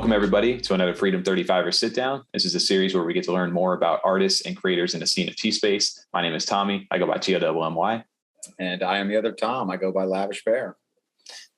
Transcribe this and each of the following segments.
Welcome everybody to another Freedom 35er sit down. This is a series where we get to learn more about artists and creators in the CNFT space. My name is Tommy. I go by TOMMY. And I am the other Tom. I go by Lavish Bear.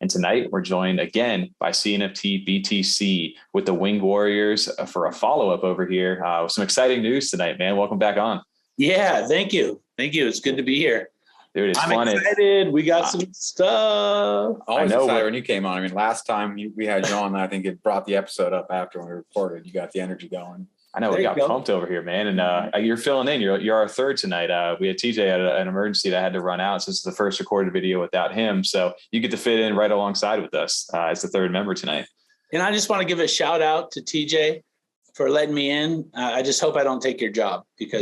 And tonight we're joined again by CNFTBTC with the Winged Warriors for a follow-up over here with some exciting news tonight, man. Welcome back on. Yeah, thank you. Thank you. It's good to be here. Dude, it's I'm fun. excited. We got some stuff. Always excited when you came on. I mean, last time we had you on, I think it brought the episode up after we recorded. You got the energy going. I know, we got pumped over here, man. And you're filling in. You're our third tonight. We had TJ had an emergency that had to run out. So this is the first recorded video without him. So you get to fit in right alongside with us as the third member tonight. And I just want to give a shout out to TJ for letting me in. I just hope I don't take your job because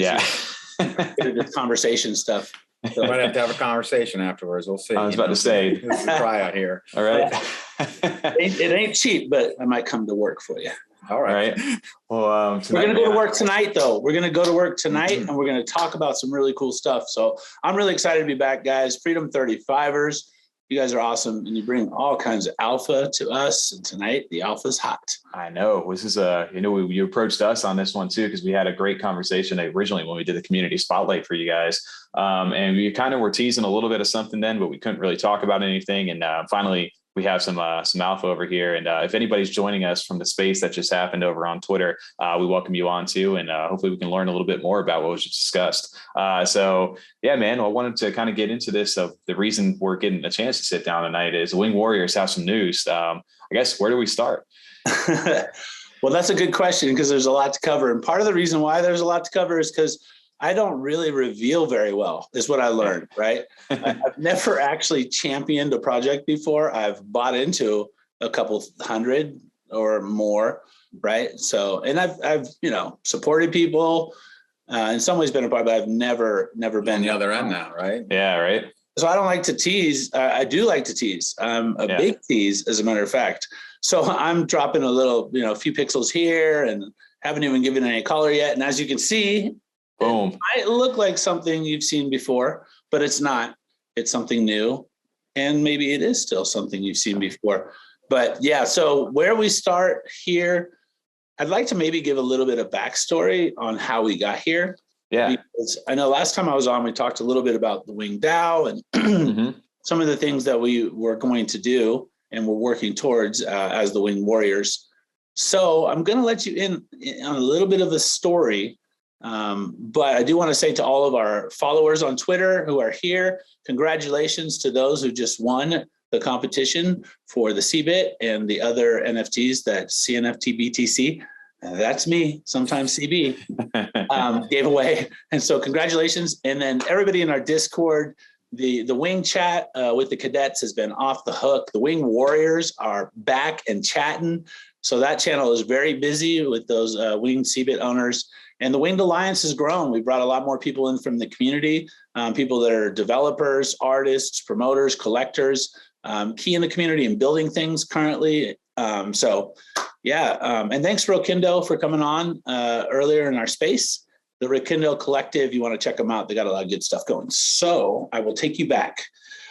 this conversation stuff. So we might have to have a conversation afterwards. We'll see. I was about to say. This is a tryout here. All right. It ain't cheap, but I might come to work for you. All right. Well, we're going to go to work tonight, though. We're going to go to work tonight, and we're going to talk about some really cool stuff. So I'm really excited to be back, guys. Freedom 35ers. You guys are awesome, and you bring all kinds of alpha to us. And tonight, the alpha's hot. I know. This is you approached us on this one too, because we had a great conversation originally when we did the community spotlight for you guys. And we kind of were teasing a little bit of something then, but we couldn't really talk about anything. And finally, we have some alpha over here. And if anybody's joining us from the space that just happened over on Twitter, we welcome you on too. And hopefully we can learn a little bit more about what was just discussed. So yeah, man, I wanted to kind of get into this. Of the reason we're getting a chance to sit down tonight is the Winged Warriors have some news. I guess, where do we start? Well, that's a good question because there's a lot to cover. And part of the reason why there's a lot to cover is because I don't really reveal very well, is what I learned, right? I've never actually championed a project before. I've bought into a couple hundred or more, right? So, and I've supported people, in some ways been a part, but I've never been on the other end now, right? Yeah, right. So I don't like to tease. I do like to tease. I'm a big tease, as a matter of fact. So I'm dropping a little, a few pixels here and haven't even given any color yet. And as you can see, boom. It might look like something you've seen before, but it's not. It's something new. And maybe it is still something you've seen before. But yeah, so where we start here, I'd like to maybe give a little bit of backstory on how we got here. Yeah. Because I know last time I was on, we talked a little bit about the Winged DAO and some of the things that we were going to do and we're working towards as the Winged Warriors. So I'm going to let you in on a little bit of a story. But I do want to say to all of our followers on Twitter who are here, congratulations to those who just won the competition for the CBIT and the other NFTs that CNFTBTC, that's me, sometimes CB, gave away. And so congratulations. And then everybody in our Discord, the Wing chat with the cadets has been off the hook. The Wing Warriors are back and chatting. So that channel is very busy with those Winged CBIT owners. And the Winged Alliance has grown. We brought a lot more people in from the community, people that are developers, artists, promoters, collectors, key in the community and building things currently. And thanks Rokindo for coming on earlier in our space. The Rokindo Collective, you want to check them out. They got a lot of good stuff going. So I will take you back.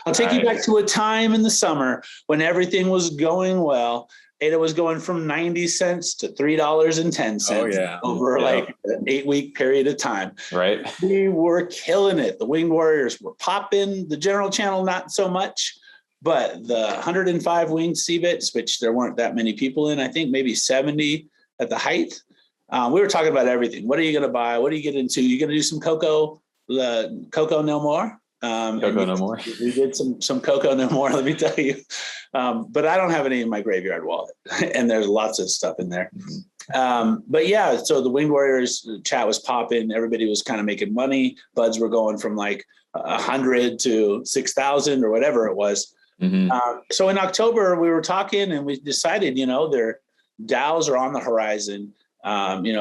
I'll take you back to a time in the summer when everything was going well. ADA was going from 90 cents to $3.10 over like an 8-week period of time. Right. We were killing it. The Winged Warriors were popping. The general channel, not so much, but the 105 Winged CBITs, which there weren't that many people in, I think maybe 70 at the height. We were talking about everything. What are you going to buy? What do you get into? You're going to do some Coco No More? Coco No More. We did some Coco No More, let me tell you. But I don't have any in my graveyard wallet, and there's lots of stuff in there. But yeah, so the Winged Warriors chat was popping. Everybody was kind of making money. Buds were going from like 100 to 6,000 or whatever it was. So in October, we were talking and we decided, their DAOs are on the horizon.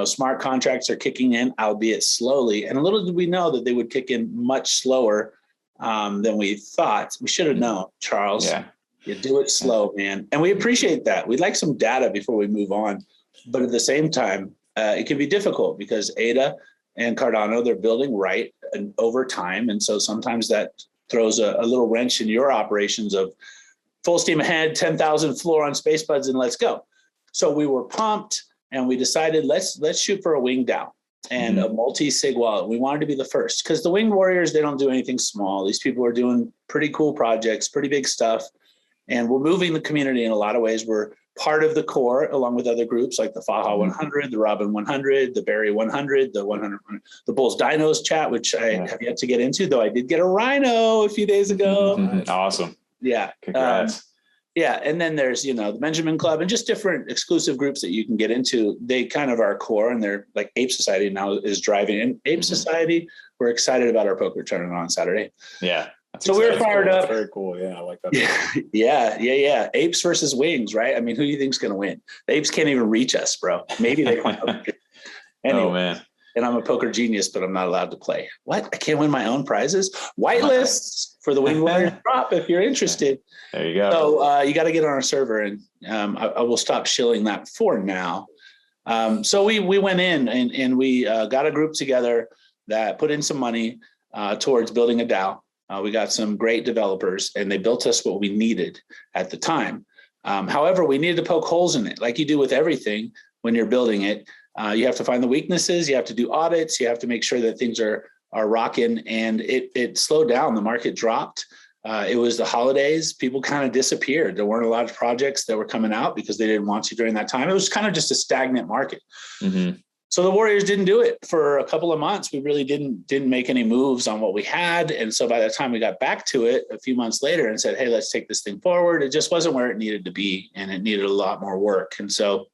Smart contracts are kicking in, albeit slowly. And little did we know that they would kick in much slower than we thought. We should have known, Charles. Yeah. You do it slow, man. And we appreciate that. We'd like some data before we move on. But at the same time, it can be difficult because ADA and Cardano, they're building right and over time. And so sometimes that throws a little wrench in your operations of full steam ahead, 10,000 floor on space buds and let's go. So we were pumped and we decided let's shoot for a wing DAO and a multi-sig wallet. We wanted to be the first because the Winged Warriors, they don't do anything small. These people are doing pretty cool projects, pretty big stuff. And we're moving the community in a lot of ways. We're part of the core along with other groups like the Faha 100, the Robin 100, the Berry 100, the 100, the Bulls Dinos chat, which I have yet to get into, though I did get a rhino a few days ago. Awesome. Yeah. Congrats. Yeah. And then there's, the Benjamin Club and just different exclusive groups that you can get into. They kind of are core, and they're like Ape Society now is driving. And Ape Society, we're excited about our poker tournament on Saturday. Yeah. So we're fired up. Very cool. Yeah, I like that. Yeah. Apes versus wings, right? I mean, who do you think's going to win? The apes can't even reach us, bro. Maybe they can. Anyway, oh, man. And I'm a poker genius, but I'm not allowed to play. What? I can't win my own prizes? Whitelists for the Wing Warriors drop if you're interested. There you go. So you got to get on our server, and I will stop shilling that for now. So we went in and we got a group together that put in some money towards building a DAO. We got some great developers, and they built us what we needed at the time. However, we needed to poke holes in it, like you do with everything when you're building it. You have to find the weaknesses. You have to do audits. You have to make sure that things are rocking. And it slowed down. The market dropped. It was the holidays. People kind of disappeared. There weren't a lot of projects that were coming out because they didn't want to during that time. It was kind of just a stagnant market. So the Warriors didn't do it for a couple of months. We really didn't make any moves on what we had. And so by the time we got back to it a few months later and said, hey, let's take this thing forward, it just wasn't where it needed to be. And it needed a lot more work. And so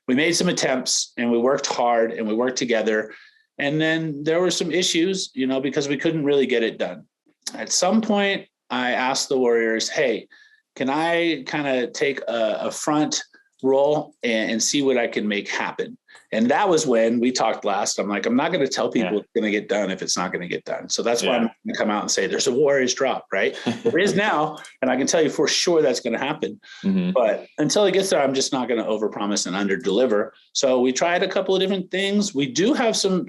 we made some attempts, and we worked hard, and we worked together. And then there were some issues, because we couldn't really get it done. At some point, I asked the Warriors, hey, can I kind of take a front role and see what I can make happen? And that was when we talked last. I'm like, I'm not going to tell people it's going to get done if it's not going to get done. So that's why I'm going to come out and say there's a Warriors drop, right? There is now, and I can tell you for sure that's going to happen. But until it gets there, I'm just not going to overpromise and underdeliver. So we tried a couple of different things. We do have some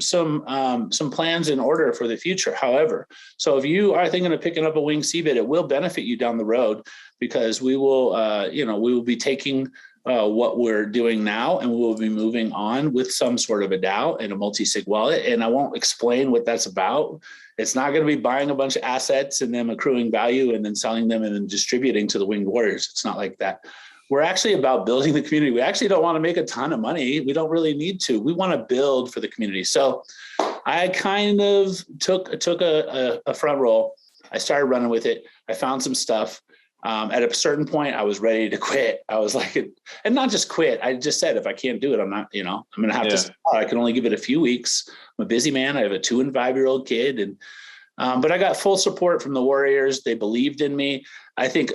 plans in order for the future. However, so if you are thinking of picking up a Wing CBIT, it will benefit you down the road, because we will, we will be taking what we're doing now, and we will be moving on with some sort of a DAO and a multi-sig wallet. And I won't explain what that's about. It's not going to be buying a bunch of assets and then accruing value and then selling them and then distributing to the Winged Warriors. It's not like that. We're actually about building the community. We actually don't want to make a ton of money. We don't really need to. We want to build for the community. So I kind of took a front role. I started running with it. I found some stuff. At a certain point, I was ready to quit. I was like, and not just quit. I just said, if I can't do it, I'm not, I'm going to have to, I can only give it a few weeks. I'm a busy man. I have a 2 and 5-year-old kid. And, but I got full support from the Warriors. They believed in me. I think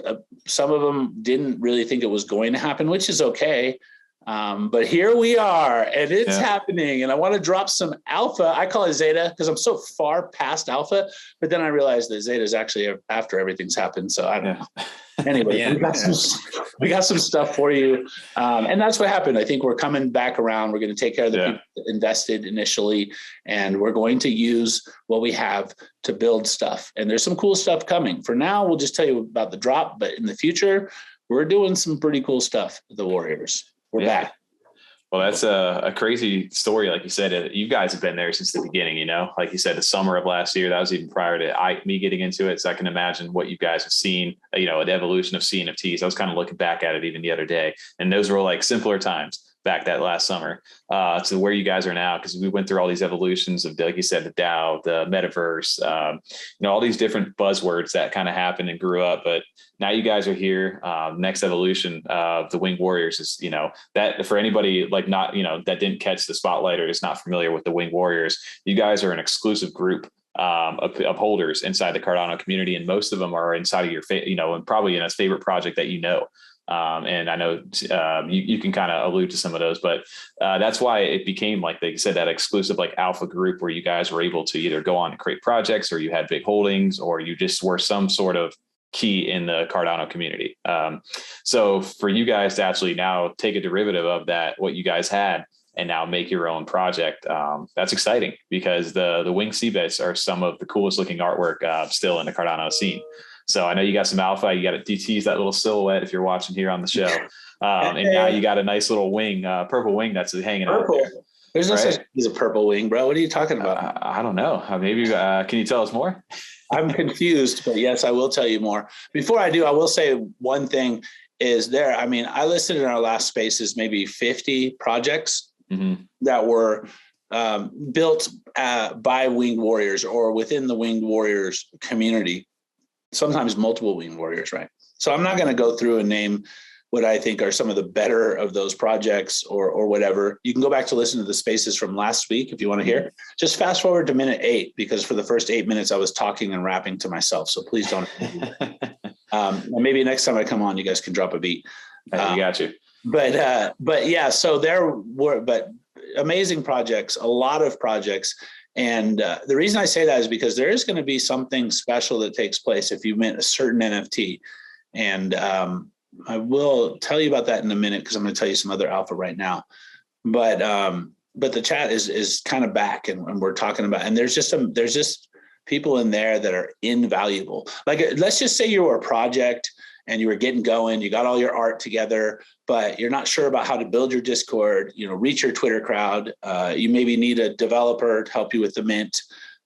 some of them didn't really think it was going to happen, which is okay. But here we are, and it's happening. And I want to drop some alpha. I call it Zeta because I'm so far past alpha. But then I realized that Zeta is actually after everything's happened. So I don't know. Anyway, we got some stuff for you. And that's what happened. I think we're coming back around. We're going to take care of the people that invested initially, and we're going to use what we have to build stuff. And there's some cool stuff coming. For now, we'll just tell you about the drop. But in the future, we're doing some pretty cool stuff with the Warriors. We're back. Well, that's a crazy story. Like you said, you guys have been there since the beginning, like you said, the summer of last year, that was even prior to me getting into it. So I can imagine what you guys have seen, the evolution of CNFTs. I was kind of looking back at it even the other day, and those were like simpler times back that last summer to where you guys are now. Cause we went through all these evolutions of, like you said, the DAO, the metaverse, all these different buzzwords that kind of happened and grew up, but now you guys are here. Next evolution of the Winged Warriors is, that for anybody like not, that didn't catch the spotlight or is not familiar with the Winged Warriors, you guys are an exclusive group of holders inside the Cardano community. And most of them are inside of your, and probably in a favorite project that and I know you can kind of allude to some of those, but that's why it became, like they said, that exclusive like alpha group where you guys were able to either go on and create projects, or you had big holdings, or you just were some sort of key in the Cardano community. So for you guys to actually now take a derivative of that, what you guys had, and now make your own project, that's exciting, because the Wing CBITs are some of the coolest looking artwork still in the Cardano scene. So I know you got some alpha. You got to tease that little silhouette if you're watching here on the show. And now you got a nice little wing, purple wing that's hanging out there. There's no such thing as a purple wing, bro. What are you talking about? I don't know. Maybe can you tell us more? I'm confused, but yes, I will tell you more. Before I do, I will say one thing is there. I mean, I listed in our last spaces maybe 50 projects that were built by Winged Warriors or within the Winged Warriors community, sometimes multiple Winged Warriors, right? So I'm not going to go through and name what I think are some of the better of those projects or whatever. You can go back to listen to the spaces from last week if you want to hear. Just fast forward to minute 8, because for the first 8 minutes I was talking and rapping to myself. So please don't. Maybe next time I come on, you guys can drop a beat. I got you. But yeah, so there were amazing projects, a lot of projects. And the reason I say that is because there is going to be something special that takes place if you mint a certain NFT. And I will tell you about that in a minute, because I'm going to tell you some other alpha right now. But the chat is kind of back, and we're talking about, and there's just people in there that are invaluable. Like, let's just say you were a project and you were getting going, you got all your art together, but you're not sure about how to build your Discord, reach your Twitter crowd. You maybe need a developer to help you with the mint.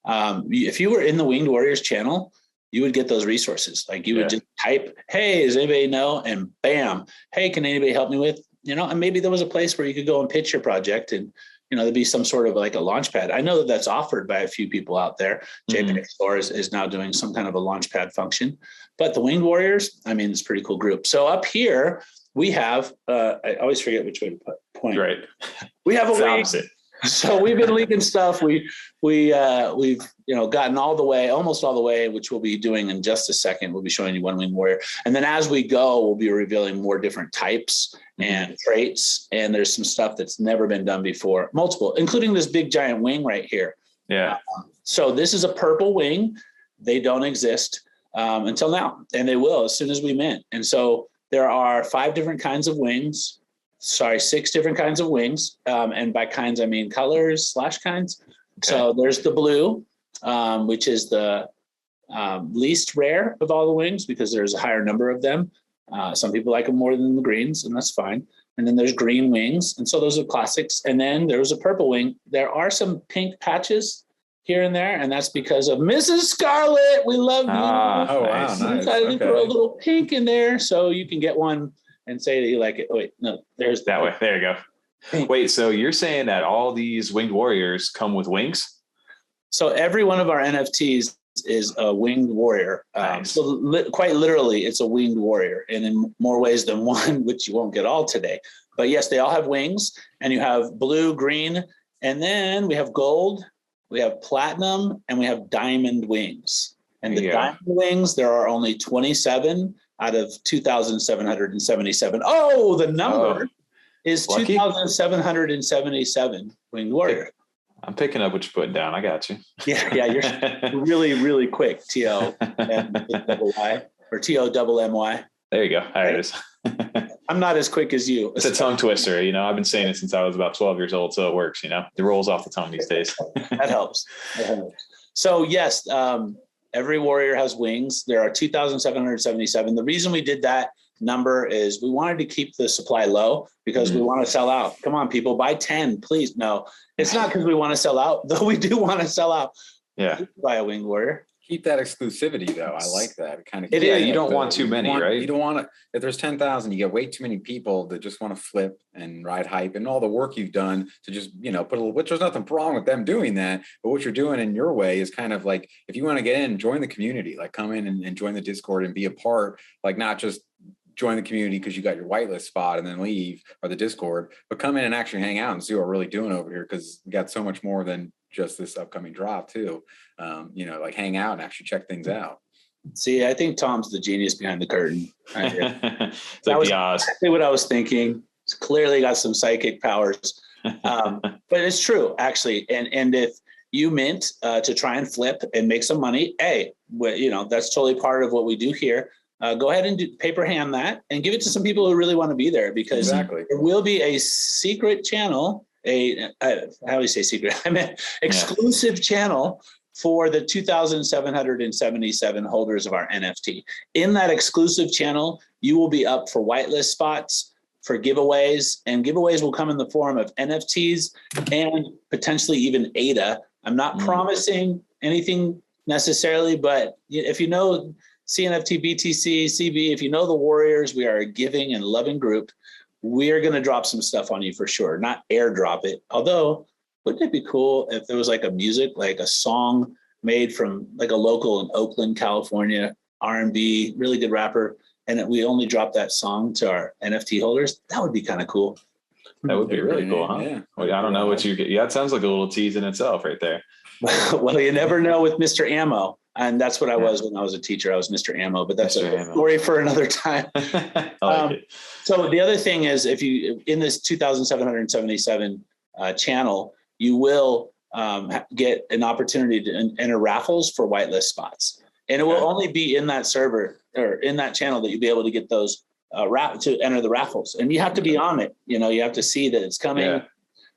If you were in the Winged Warriors channel, you would get those resources. Like, you would just type, hey, does anybody know? And bam, hey, can anybody help me with, and maybe there was a place where you could go and pitch your project, and, there'd be some sort of like a launch pad. I know that that's offered by a few people out there. JPEG Store is now doing some kind of a launch pad function, but the Winged Warriors, I mean, it's a pretty cool group. So up here we have, I always forget which way to point. Right. We have a wing. So we've been leaking stuff. We've gotten almost all the way, which we'll be doing in just a second. We'll be showing you one Winged Warrior. And then as we go, we'll be revealing more different types and traits. And there's some stuff that's never been done before, multiple, including this big giant wing right here. Yeah. So this is a purple wing. They don't exist until now, and they will as soon as we mint. And so there are 6 different kinds of wings. And by kinds, I mean colors / kinds. Okay. So there's the blue, which is the least rare of all the wings, because there's a higher number of them. Some people like them more than the greens, and that's fine. And then there's green wings. And so those are classics. And then there's a purple wing. There are some pink patches here and there, and that's because of Mrs. Scarlett. We love you. Oh, wow. Nice. Decided to throw a little pink in there so you can get one and say that you like it. Oh, wait, no, there's that way. There you go. Pink. Wait, so you're saying that all these Winged Warriors come with wings? So every one of our NFTs is a Winged Warrior. Nice. So quite literally, it's a Winged Warrior, and in more ways than one, which you won't get all today. But yes, they all have wings, and you have blue, green, and then we have gold, we have platinum, and we have diamond wings. And the diamond wings, there are only 27 out of 2,777. Oh, the number is 2,777 Winged Warrior. I'm picking up what you're putting down. I got you. Yeah, you're really, really quick. T-O-M-Y or T-O-M-M-Y. There you go. All right. It is. I'm not as quick as you. It's a tongue twister. I've been saying it since I was about 12 years old, so it works. It rolls off the tongue these days. That helps. So yes, every warrior has wings. There are 2,777. The reason we did that number is we wanted to keep the supply low because we want to sell out. Come on, people, buy 10, please. No, it's not because we want to sell out, though we do want to sell out. Yeah. Buy a Winged Warrior. Keep that exclusivity, though. I like that. You don't want too many, right? You don't want to. If there's 10,000, you get way too many people that just want to flip and ride hype, and all the work you've done to just put a little. Which there's nothing wrong with them doing that, but what you're doing in your way is kind of like, if you want to get in, join the community, like come in and join the Discord and be a part, like not just join the community because you got your whitelist spot and then leave, or the Discord, but come in and actually hang out and see what we're really doing over here, because we got so much more than just this upcoming drop too. Like hang out and actually check things out. See, I think Tom's the genius behind the curtain. Right? That was exactly what I was thinking. It's clearly got some psychic powers, but it's true actually. And if you mint to try and flip and make some money, that's totally part of what we do here. Go ahead and paper hand that and give it to some people who really want to be there, because there will be a secret channel, how do you say secret? I meant exclusive channel for the 2,777 holders of our NFT. In that exclusive channel, you will be up for whitelist spots, for giveaways, and giveaways will come in the form of NFTs and potentially even ADA. I'm not promising anything necessarily, but if you know CNFTBTC, CB, if you know the Warriors, we are a giving and loving group. We're going to drop some stuff on you for sure, not airdrop it. Although, wouldn't it be cool if there was like a song made from like a local in Oakland, California, R&B, really good rapper, and we only drop that song to our NFT holders? That would be kind of cool. That would be really cool, huh? Yeah. Well, I don't know what you get. Yeah, it sounds like a little tease in itself right there. Well, you never know with Mr. Ammo. And that's what I was when I was a teacher. I was Mr. Ammo, but that's a story for another time. I like it. So the other thing is, if you, in this 2,777 channel, you will get an opportunity to enter raffles for whitelist spots. And it will only be in that server or in that channel that you'll be able to get those to enter the raffles. And you have to be on it. You know, you have to see that it's coming. Yeah.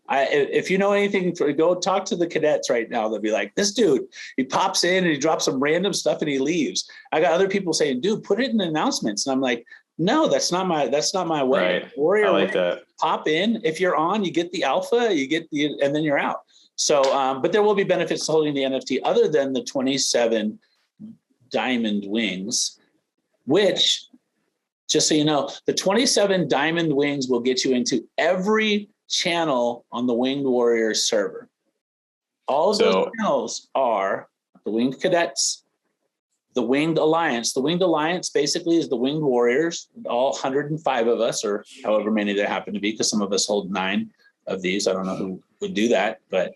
If you know anything, go talk to the cadets right now. They'll be like, this dude, he pops in and he drops some random stuff and he leaves. I got other people saying, dude, put it in announcements. And I'm like, no, that's not my way. Right. Warrior, I like that. Pop in. If you're on, you get the alpha, and then you're out. So, but there will be benefits to holding the NFT other than the 27 diamond wings, which, just so you know, the 27 diamond wings will get you into every channel on the Winged Warriors server. All of those channels are the Winged Cadets, the Winged Alliance. The Winged Alliance basically is the Winged Warriors, all 105 of us, or however many there happen to be, because some of us hold 9 of these. I don't know who would do that, but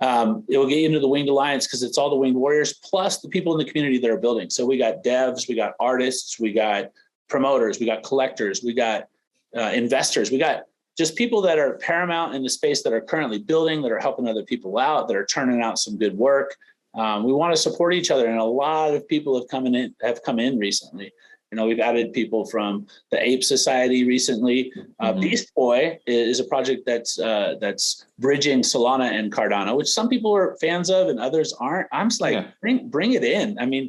it will get you into the Winged Alliance because it's all the Winged Warriors plus the people in the community that are building. So we got devs, we got artists, we got promoters, we got collectors, we got investors, we got just people that are paramount in the space that are currently building, that are helping other people out, that are turning out some good work. We want to support each other, and a lot of people have come in recently. You know, we've added people from the Ape Society recently. Beast Boy is a project that's bridging Solana and Cardano, which some people are fans of and others aren't. I'm just like, bring it in. I mean,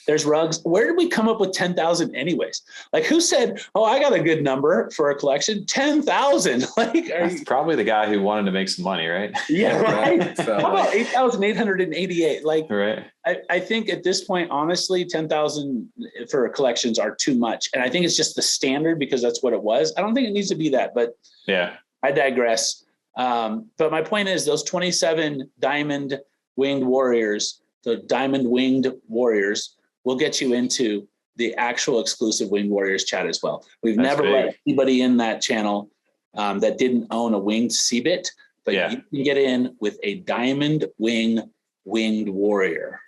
there's rugs. Where did we come up with 10,000 anyways? Like, who said, oh, I got a good number for a collection? 10,000. Like, that's probably the guy who wanted to make some money, right? Yeah, right. So, how about 8,888? Like, right. I think at this point, honestly, 10,000 for collections are too much. And I think it's just the standard because that's what it was. I don't think it needs to be that, but yeah, I digress. But my point is those 27 diamond winged warriors, the diamond winged warriors, will get you into the actual exclusive Winged Warriors chat as well. We've never let anybody in that channel that didn't own a winged CBIT, but you can get in with a diamond winged warrior.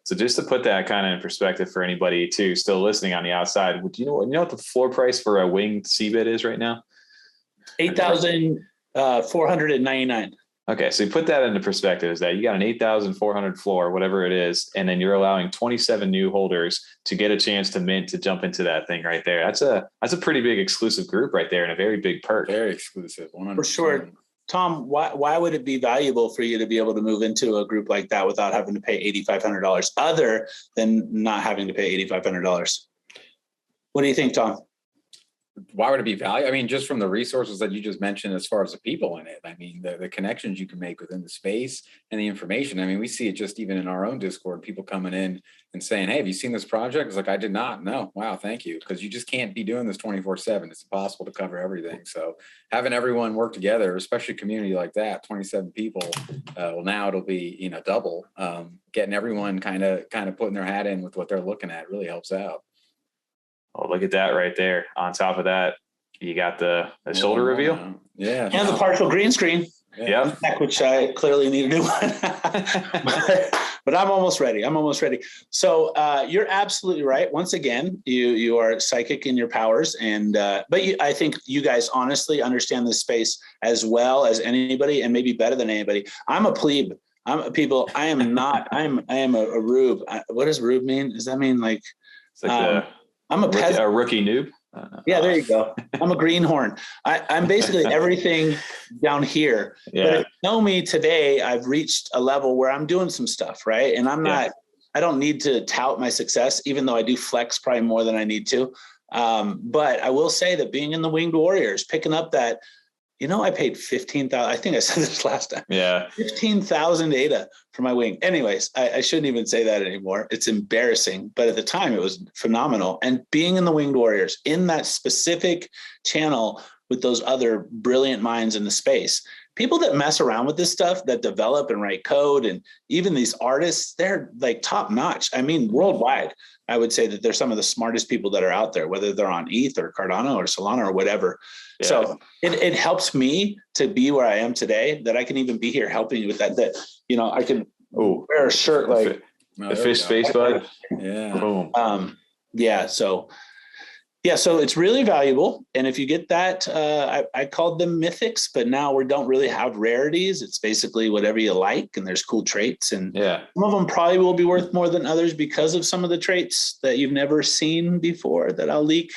So just to put that kind of in perspective for anybody too, still listening on the outside, do you know what the floor price for a winged CBIT is right now? 8,499. Okay, so you put that into perspective, is that you got an 8,400 floor, whatever it is, and then you're allowing 27 new holders to get a chance to mint, to jump into that thing right there. That's a pretty big exclusive group right there, and a very big perk. Very exclusive, 100%. For sure. Tom, why would it be valuable for you to be able to move into a group like that without having to pay $8,500, other than not having to pay $8,500? What do you think, Tom? Why would it be valuable? I mean, just from the resources that you just mentioned, as far as the people in it, I mean, the connections you can make within the space and the information. I mean, we see it just even in our own Discord, people coming in and saying, hey, have you seen this project? It's like, I did not. No. Wow. Thank you. Because you just can't be doing this 24/7. It's impossible to cover everything. So having everyone work together, especially a community like that, 27 people, well, now it'll be, double, getting everyone kind of putting their hat in with what they're looking at really helps out. Oh, look at that right there. On top of that, you got the shoulder reveal. Yeah. And the partial green screen. Yeah. Which I clearly need a new one. but I'm almost ready. So you're absolutely right. Once again, you are psychic in your powers. And I think you guys honestly understand this space as well as anybody, and maybe better than anybody. I'm a plebe. I am not. I am a rube. What does rube mean? Does that mean like... It's like I'm a peasant. A rookie noob? Yeah, there you go. I'm a greenhorn. I'm basically everything down here. Yeah. But if you know me today, I've reached a level where I'm doing some stuff, right? And I don't need to tout my success, even though I do flex probably more than I need to. But I will say that being in the Winged Warriors, picking up that, I paid 15,000. I think I said this last time. Yeah. 15,000 ADA for my wing. Anyways, I shouldn't even say that anymore. It's embarrassing. But at the time it was phenomenal. And being in the Winged Warriors in that specific channel with those other brilliant minds in the space, people that mess around with this stuff, that develop and write code, and even these artists, they're like top notch. I mean, worldwide, I would say that they're some of the smartest people that are out there, whether they're on ETH or Cardano or Solana or whatever. Yeah. So it helps me to be where I am today, that I can even be here helping you with that, I can wear a shirt like the fish face bud. Yeah. Boom. So it's really valuable. And if you get that, I called them mythics, but now we don't really have rarities. It's basically whatever you like, and there's cool traits. And some of them probably will be worth more than others because of some of the traits that you've never seen before that I'll leak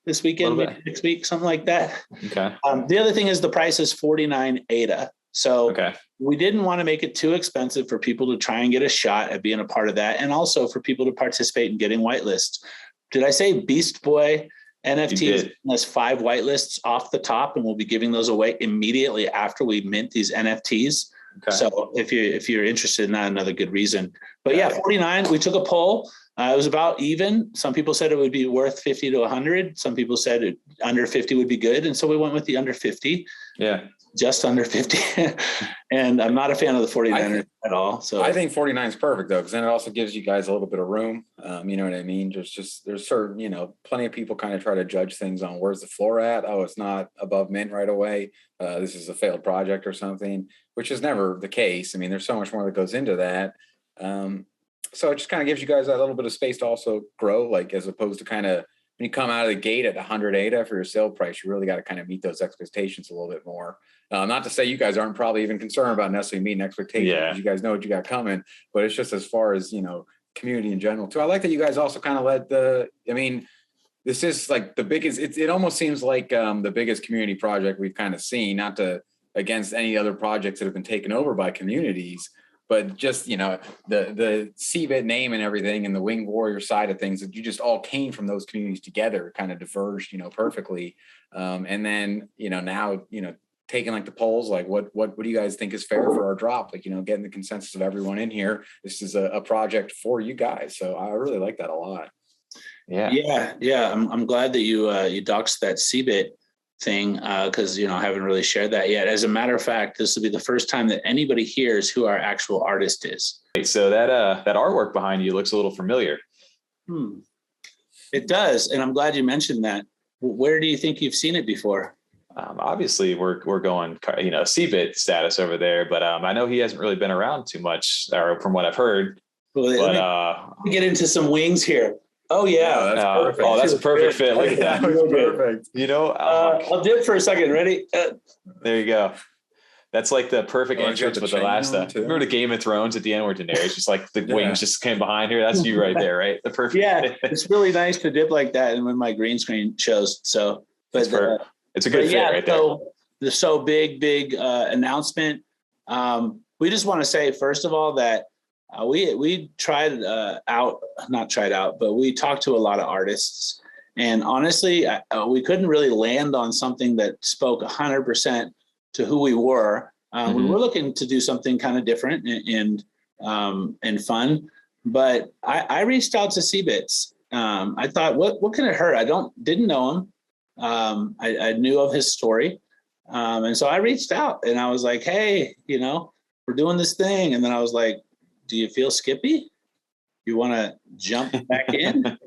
this weekend, maybe next week, something like that. Okay. The other thing is the price is 49 ADA. So we didn't want to make it too expensive for people to try and get a shot at being a part of that. And also for people to participate in getting whitelists. Did I say Beast Boy NFT has 5 whitelists off the top, and we'll be giving those away immediately after we mint these NFTs. Okay. So if you're interested in that, another good reason. But 49, we took a poll. It was about even. Some people said it would be worth 50 to 100. Some people said under 50 would be good. And so we went with the under 50. Yeah. Just under 50. And I'm not a fan of the 49ers at all. So I think 49 is perfect though, because then it also gives you guys a little bit of room. You know what I mean? There's certain, plenty of people kind of try to judge things on where's the floor at. Oh, it's not above mint right away. This is a failed project or something, which is never the case. I mean, there's so much more that goes into that. So it just kind of gives you guys that little bit of space to also grow, like as opposed to kind of when you come out of the gate at 100 ADA for your sale price, you really got to kind of meet those expectations a little bit more. Not to say you guys aren't probably even concerned about necessarily meeting expectations because you guys know what you got coming, but it's just as far as, community in general too. I like that you guys also kind of this is like the biggest, it almost seems like the biggest community project we've kind of seen, not to against any other projects that have been taken over by communities, but just, the CBIT name and everything and the Winged Warrior side of things, that you just all came from those communities together, kind of diverged, perfectly. And then, now, taking like the polls, like what do you guys think is fair for our drop? Like, getting the consensus of everyone in here. This is a project for you guys. So I really like that a lot. Yeah. I'm glad that you doxed that CBIT thing because I haven't really shared that yet. As a matter of fact, this will be the first time that anybody hears who our actual artist is. So that artwork behind you looks a little familiar. It does, and I'm glad you mentioned that. Where do you think you've seen it before? Obviously, we're going CBIT status over there, but I know he hasn't really been around too much, or from what I've heard. Well, let me get into some wings here. Oh yeah, that's perfect. Oh, that's a perfect fit. Look at that. Perfect. I'll dip for a second. Ready? There you go. That's like the perfect entrance with the last stuff. Remember the Game of Thrones at the end where Daenerys just like the wings just came behind her? That's you right there, right? The perfect. Yeah, it's really nice to dip like that, and when my green screen shows. So, but it's a good fit right there. So big announcement. We just want to say first of all that. We tried but we talked to a lot of artists, and honestly, we couldn't really land on something that spoke 100% to who we were. We were looking to do something kind of different and fun, but I reached out to CBITS. I thought, what can it hurt? I didn't know him. I knew of his story, and so I reached out and I was like, hey, we're doing this thing, and then I was like, do you feel skippy? You want to jump back in?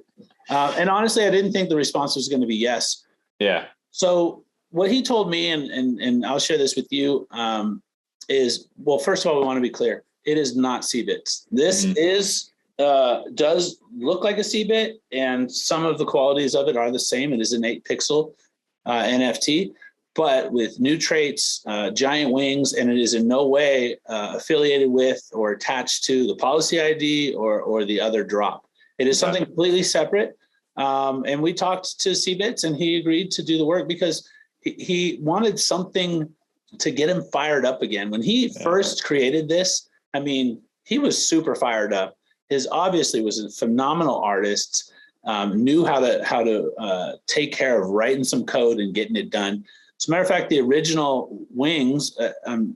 And honestly, I didn't think the response was going to be yes. Yeah. So what he told me, and I'll share this with you, is, well, first of all, we want to be clear. It is not CBITs. This does look like a CBIT, and some of the qualities of it are the same. It is an 8-pixel NFT. But with new traits, giant wings, and it is in no way affiliated with or attached to the policy ID or the other drop. It is something completely separate. And we talked to CBITS and he agreed to do the work because he wanted something to get him fired up again. When he first created this, I mean, he was super fired up. His obviously was a phenomenal artist, knew how to take care of writing some code and getting it done. As a matter of fact, the original wings,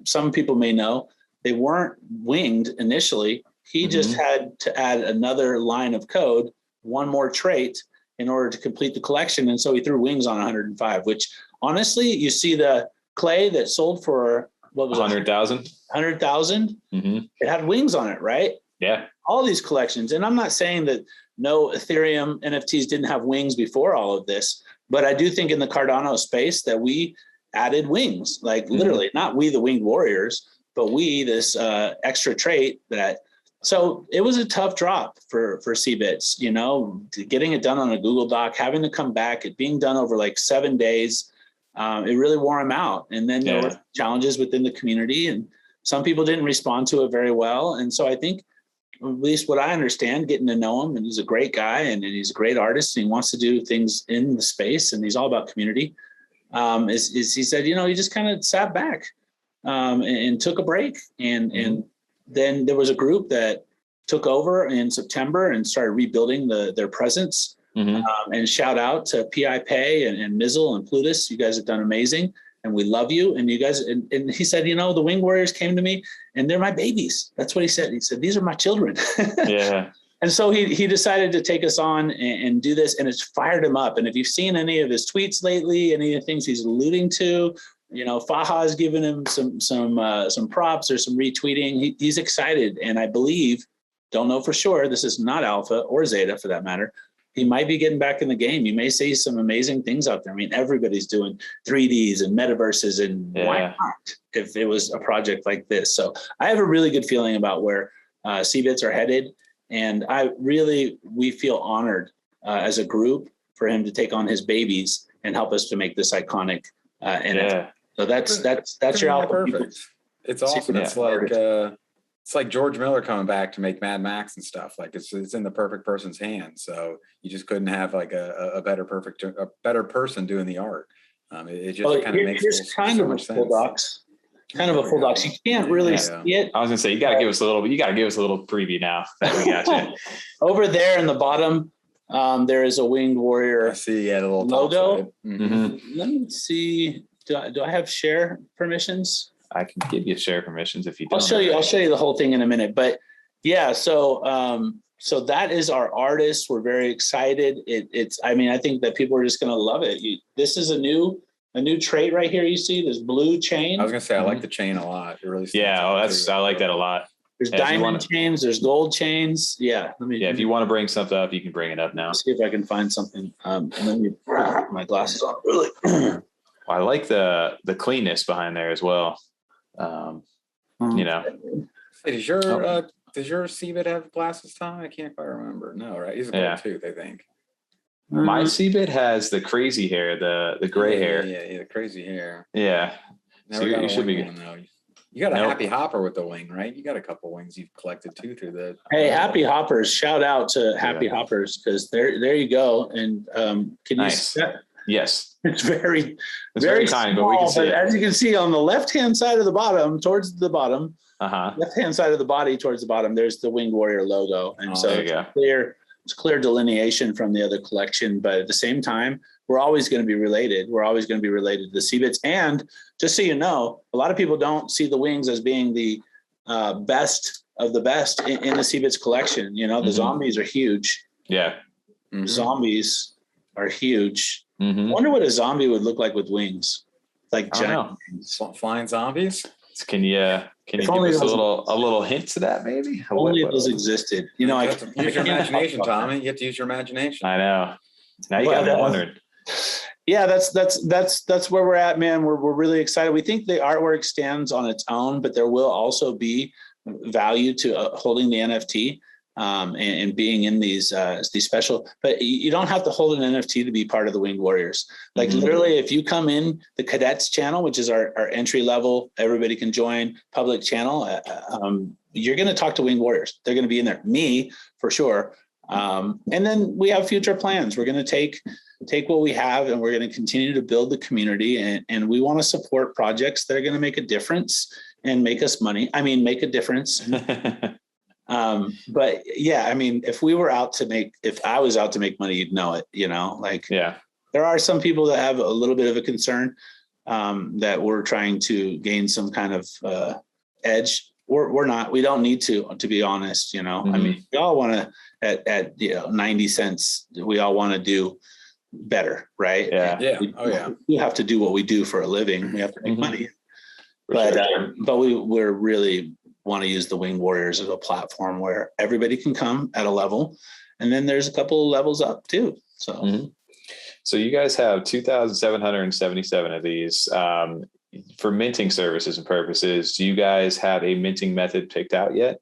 some people may know, they weren't winged initially. He just had to add another line of code, one more trait in order to complete the collection. And so he threw wings on 105, which honestly, you see the clay that sold for what was 100,000. 100,000. It had wings on it, right? Yeah. All these collections. And I'm not saying that no Ethereum NFTs didn't have wings before all of this, but I do think in the Cardano space that we added wings, like literally, not we, the winged warriors, but we, this extra trait that, so it was a tough drop for CBITS, you know, getting it done on a Google Doc, having to come back, it being done over like 7 days. It really wore him out. And then there were challenges within the community and some people didn't respond to it very well. And so I think, at least what I understand, getting to know him, and he's a great guy and he's a great artist and he wants to do things in the space and he's all about community. Is he said, you know, he just kind of sat back and took a break. And then there was a group that took over in September and started rebuilding their presence. And shout out to PI Pay and Mizzle and Plutus. You guys have done amazing and we love you. And you guys, and he said, you know, the Wing Warriors came to me and they're my babies. That's what he said. He said, these are my children. Yeah. And so he decided to take us on and do this, and it's fired him up. And if you've seen any of his tweets lately, any of the things he's alluding to, you know, Faha has given him some props or some retweeting. He's excited, and I believe, don't know for sure, this is not alpha or zeta for that matter, he might be getting back in the game. You may see some amazing things out there. I mean, everybody's doing 3Ds and metaverses, and why not if it was a project like this? So I have a really good feeling about where CBITS are headed. And we feel honored as a group for him to take on his babies and help us to make this iconic NFT. So that's your alpha. Perfect. It's awesome. It's like George Miller coming back to make Mad Max and stuff. Like it's in the perfect person's hands. So you just couldn't have like a better person doing the art. It just kind of makes kind of a full docs. Kind of a full docs. You can't really see it. I was gonna say you gotta give us a little preview now that we got you. Over there in the bottom, there is a Winged Warrior. I see, the little logo. Let me see. Do I have share permissions? I can give you share permissions if you don't. I'll show you the whole thing in a minute. But yeah, so that is our artist. We're very excited. I think that people are just gonna love it. This is a new trait right here. You see this blue chain. I was gonna say I like the chain a lot. It really I like that a lot. There's diamond chains. There's gold chains. Yeah. If you want to bring something up, you can bring it up now. See if I can find something. And let me put my glasses on. Really. I like the cleanness behind there as well. You know. Hey, does your CBIT have glasses, Tom? I can't quite remember. No, right? He's a gold tooth, I think. My CBIT has the crazy hair, the gray hair. Yeah, the crazy hair. Yeah. So you should be good. You got a happy hopper with the wing, right? You got a couple wings you've collected too through the. Hey, happy hoppers! Shout out to happy hoppers, because there you go. And can you see that? Yes. It's very tiny, but we can see it. As you can see on the left-hand side of the bottom, towards the bottom, left-hand side of the body towards the bottom, there's the Winged Warrior logo, and it's clear delineation from the other collection. But at the same time, we're always going to be related. We're always going to be related to the CBITS. And just so you know, a lot of people don't see the wings as being the best of the best in the CBITS collection. You know, the zombies are huge. Yeah. Zombies are huge. I Mm-hmm. wonder what a zombie would look like with wings, like giant wings. Flying zombies. Can you give us a little hint to that, maybe? Only if those existed. You know, use your imagination, Tommy. You have to use your imagination. I know. Now you got me wondering. Yeah, that's where we're at, man. We're really excited. We think the artwork stands on its own, but there will also be value to holding the NFT. And being in these special, but you don't have to hold an NFT to be part of the Winged Warriors. Like literally, if you come in the Cadets channel, which is our entry level, everybody can join public channel. You're going to talk to Winged Warriors. They're going to be in there. Me for sure. And then we have future plans. We're going to take what we have and we're going to continue to build the community. And we want to support projects that are going to make a difference and make us money. I mean, make a difference. But yeah, I mean, if I was out to make money, you'd know it, yeah. There are some people that have a little bit of a concern that we're trying to gain some kind of edge. We're not, we don't need to be honest, I mean, we all want to at 90 cents, we all want to do better. Right. Yeah. We have to do what we do for a living. We have to make money, but we're really want to use the Winged Warriors as a platform where everybody can come at a level. And then there's a couple of levels up too. So, So you guys have 2,777 of these for minting services and purposes. Do you guys have a minting method picked out yet?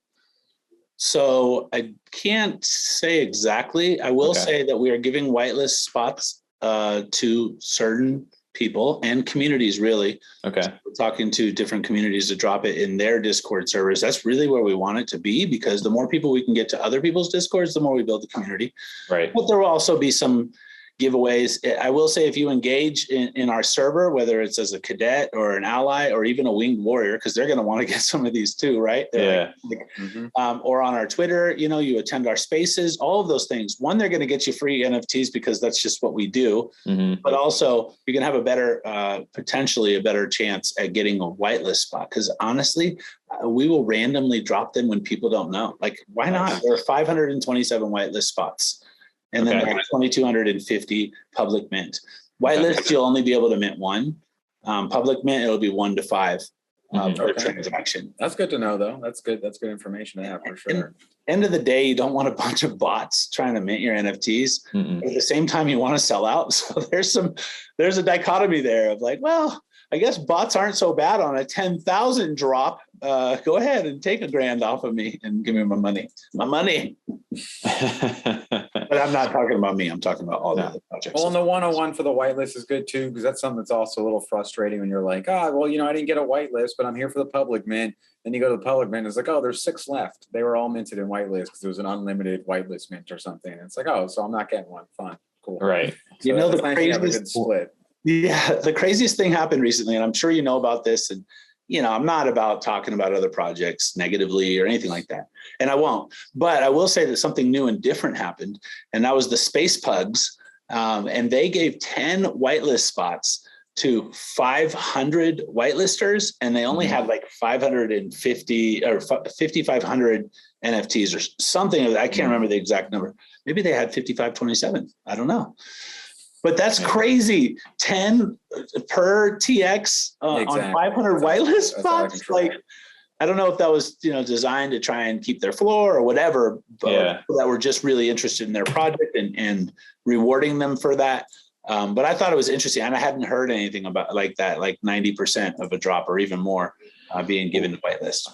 So I can't say exactly. I will say that we are giving whitelist spots to certain people and communities, really. Okay. So we're talking to different communities to drop it in their Discord servers. That's really where we want it to be, because the more people we can get to other people's Discords, the more we build the community. Right. But there will also be some giveaways. I will say, if you engage in our server, whether it's as a cadet or an ally or even a Winged Warrior, because they're going to want to get some of these too, right? Or on our Twitter, you attend our spaces, all of those things. One, they're going to get you free NFTs because that's just what we do. But also you can have a better, potentially a better chance at getting a whitelist spot. Because honestly, we will randomly drop them when people don't know. Like, why not? There are 527 whitelist spots. And then there are 2,250 public mint. Whitelist, you'll only be able to mint one. Public mint, it'll be 1 to 5 per transaction. That's good to know, though. That's good. That's good information to have for sure. End of the day, you don't want a bunch of bots trying to mint your NFTs. At the same time, you want to sell out. So there's a dichotomy there of like, well, I guess bots aren't so bad on a 10,000 drop. Go ahead and take $1,000 off of me and give me my money. But I'm not talking about me. I'm talking about all the other projects. Well, and the 101 for the whitelist is good too, because that's something that's also a little frustrating when you're like, I didn't get a whitelist, but I'm here for the public mint. Then you go to the public mint, it's like, there's 6 left. They were all minted in whitelist because there was an unlimited whitelist mint or something. And it's like, so I'm not getting one. Fine, cool. Right. So the craziest split. Yeah, the craziest thing happened recently, and I'm sure you know about this. And I'm not about talking about other projects negatively or anything like that, and I won't. But I will say that something new and different happened, and that was the Space Pugs, and they gave 10 whitelist spots to 500 whitelisters, and they only had like 550 or 5,500 NFTs or something. I can't remember the exact number. Maybe they had 5,527. I don't know. But that's crazy. 10 per TX on 500 whitelist spots. Like, I don't know if that was, designed to try and keep their floor or whatever, but that were just really interested in their project and rewarding them for that. But I thought it was interesting, and I hadn't heard anything about like that, like 90% of a drop or even more being given to whitelist.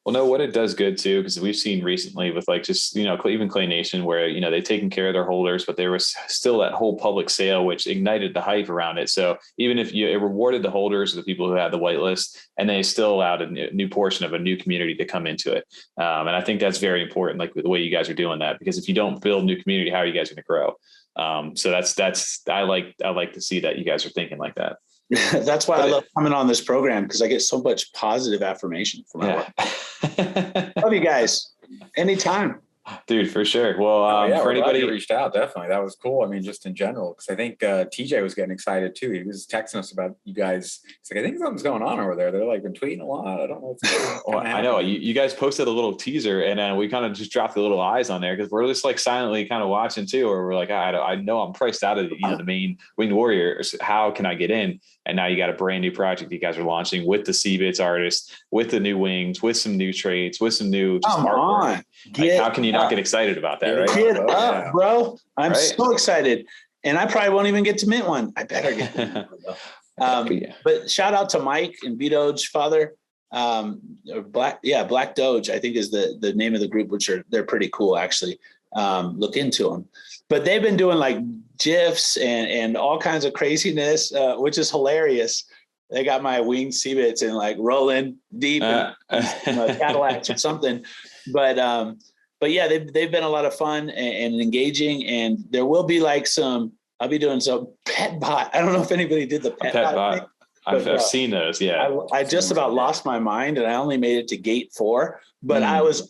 Well, no, what it does good too, because we've seen recently with like just, even Clay Nation where, they've taken care of their holders, but there was still that whole public sale, which ignited the hype around it. So even if it rewarded the holders, the people who had the whitelist, and they still allowed a new portion of a new community to come into it. And I think that's very important, like the way you guys are doing that, because if you don't build new community, how are you guys going to grow? So I like to see that you guys are thinking like that. That's why I love coming on this program, because I get so much positive affirmation from my work. Love you guys. Anytime. Dude, for sure. Well, for anybody who reached out, definitely. That was cool. I mean, just in general, because I think TJ was getting excited too. He was texting us about you guys. He's like, I think something's going on over there. They're like been tweeting a lot. I don't know what's going on. I know. You guys posted a little teaser, and we kind of just dropped the little eyes on there because we're just like silently kind of watching too, or we're like, I know I'm priced out of the main Winged Warriors. How can I get in? And now you got a brand new project you guys are launching with the CBits artists, with the new wings, with some new traits, with some new artwork. Like, how can you not get excited about that, right? Get up, bro. I'm so excited. And I probably won't even get to mint one. I better get one. But shout out to Mike and B-Doge Father. Black Doge, I think is the name of the group, which they're pretty cool actually. Look into them. But they've been doing like GIFs and all kinds of craziness, which is hilarious. They got my winged CBits and like rolling deep in Cadillacs or something. But but yeah, they've been a lot of fun and engaging, and there will be like I'll be doing some pet bot. I don't know if anybody did the pet bot thing, I've seen those. Yeah. I just about lost my mind, and I only made it to gate 4, but I was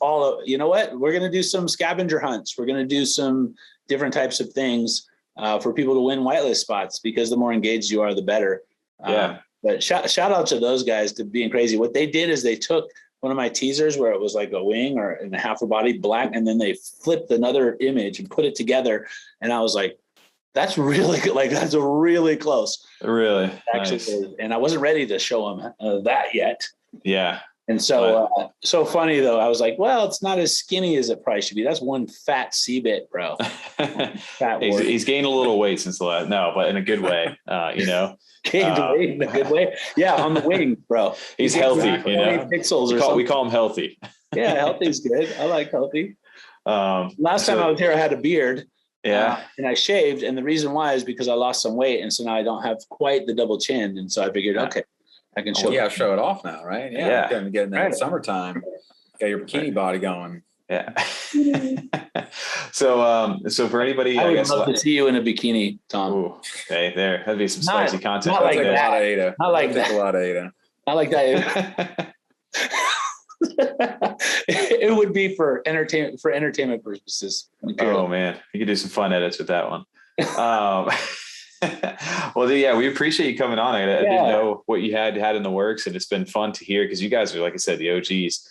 you know what? We're going to do some scavenger hunts. We're going to do some different types of things for people to win whitelist spots, because the more engaged you are, the better. Yeah. But shout out to those guys to being crazy. What they did is they took one of my teasers where it was like a wing or in half a body black, and then they flipped another image and put it together. And I was like, that's really good. Like, that's really close. Really? Actually, nice. And I wasn't ready to show them that yet. Yeah. And so, so funny though. I was like, well, it's not as skinny as it probably should be. That's one fat C-bit, bro. He's gained a little weight since the last, no, but in a good way, you know. Gained weight in a good way. Yeah, on the wing, bro. He's healthy, you know. Pixels we call him healthy. Yeah, healthy's good. I like healthy. Last time I was here, I had a beard. Yeah. And I shaved. And the reason why is because I lost some weight. And so now I don't have quite the double chin. And so I figured, okay, I can show show it off now, right? Yeah. You're getting that summertime. Got your bikini body going. Yeah. So for anybody, I would love to see you in a bikini, Tom. Ooh, okay, that'd be some spicy content. Not like that. Not like that. A lot of Ada. Not like that. It would be for entertainment purposes. Oh man, you could do some fun edits with that one. Well, yeah, we appreciate you coming on. I didn't know what you had in the works, and it's been fun to hear, because you guys are, like I said, the OGs.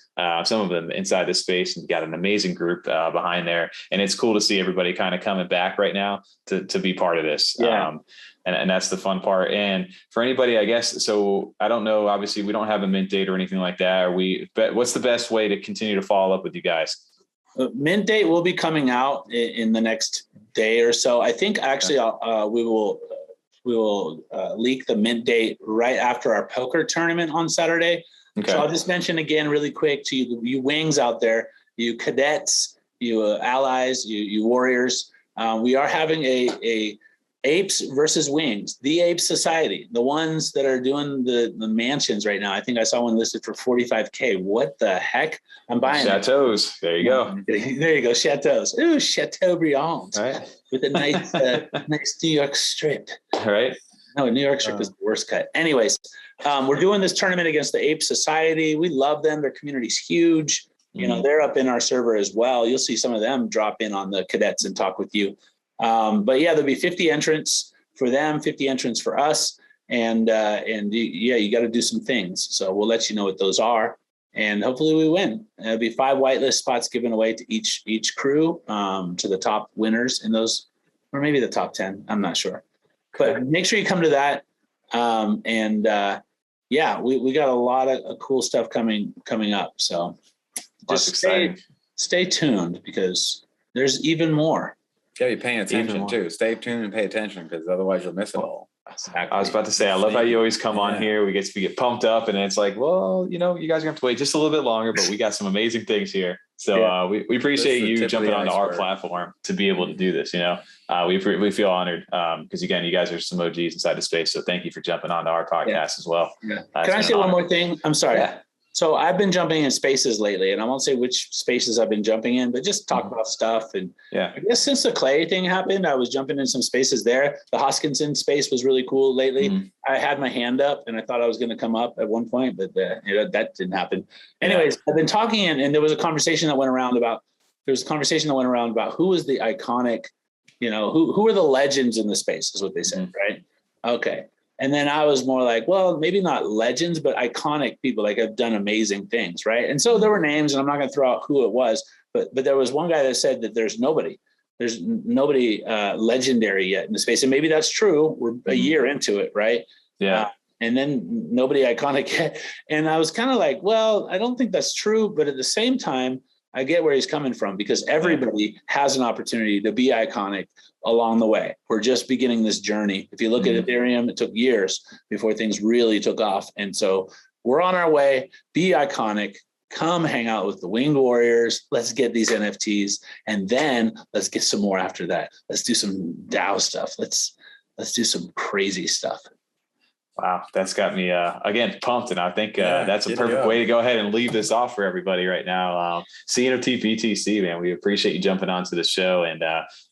Some of them inside this space, and got an amazing group behind there, and it's cool to see everybody kind of coming back right now to be part of this. Yeah. And that's the fun part. And for anybody, I guess, so I don't know, obviously we don't have a mint date or anything like that. What's the best way to continue to follow up with you guys? Mint date will be coming out in the next day or so. I think actually we will leak the mint date right after our poker tournament on Saturday. Okay. So I'll just mention again really quick to you wings out there, you cadets, you allies, you warriors. We are having a apes versus wings, the Ape Society, the ones that are doing the mansions right now. I think I saw one listed for $45K. What the heck? I'm buying chateaus. There you go. There you go. Chateaus. Ooh, Chateaubriand. Right. With a nice, nice New York strip. All right. No, New York strip is the worst cut. Anyways, we're doing this tournament against the Ape Society. We love them. Their community's huge. You know, they're up in our server as well. You'll see some of them drop in on the cadets and talk with you. But yeah, there'll be 50 entrants for them, 50 entrants for us. And you got to do some things. So we'll let you know what those are. And hopefully we win. There'll be 5 whitelist spots given away to each crew, to the top winners in those, or maybe the top 10. I'm not sure. But make sure you come to that. We got a lot of cool stuff coming up. So just stay tuned, because there's even more. You gotta be paying attention too. Stay tuned and pay attention, because otherwise you'll miss it all. Exactly. I was about to say, I love how you always come on here. We get pumped up, and it's like, well, you know, you guys are gonna have to wait just a little bit longer, but we got some amazing things here. So we appreciate you jumping onto our platform to be able to do this. You know, we feel honored, because again, you guys are some OGs inside the space. So thank you for jumping onto our podcast as well. Yeah. Can I say one more thing? I'm sorry. Yeah. So I've been jumping in spaces lately, and I won't say which spaces I've been jumping in, but just talk about stuff. And I guess since the Clay thing happened, I was jumping in some spaces there. The Hoskinson space was really cool lately. I had my hand up, and I thought I was going to come up at one point, but that didn't happen. Anyways, I've been talking, and there was a conversation that went around about who was the iconic, you know, who are the legends in the space is what they said, right? Okay. And then I was more like, well, maybe not legends, but iconic people, like have done amazing things, right? And so there were names, and I'm not going to throw out who it was, but there was one guy that said that there's nobody legendary yet in the space. And maybe that's true. We're a year into it, right? Yeah. And then nobody iconic yet. And I was kind of like, well, I don't think that's true. But at the same time, I get where he's coming from, because everybody has an opportunity to be iconic along the way. We're just beginning this journey. If you look at Ethereum, it took years before things really took off. And so we're on our way. Be iconic. Come hang out with the Winged Warriors. Let's get these NFTs. And then let's get some more after that. Let's do some DAO stuff. Let's do some crazy stuff. Wow, that's got me again pumped, and I think that's a perfect way to go ahead and leave this off for everybody right now. CNFTBTC, man, we appreciate you jumping onto the show, and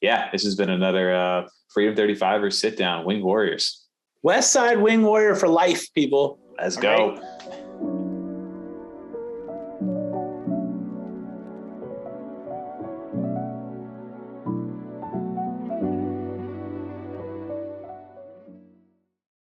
this has been another Freedom 35ers sit down. Winged Warriors, West Side Winged Warrior for life, people. Let's go.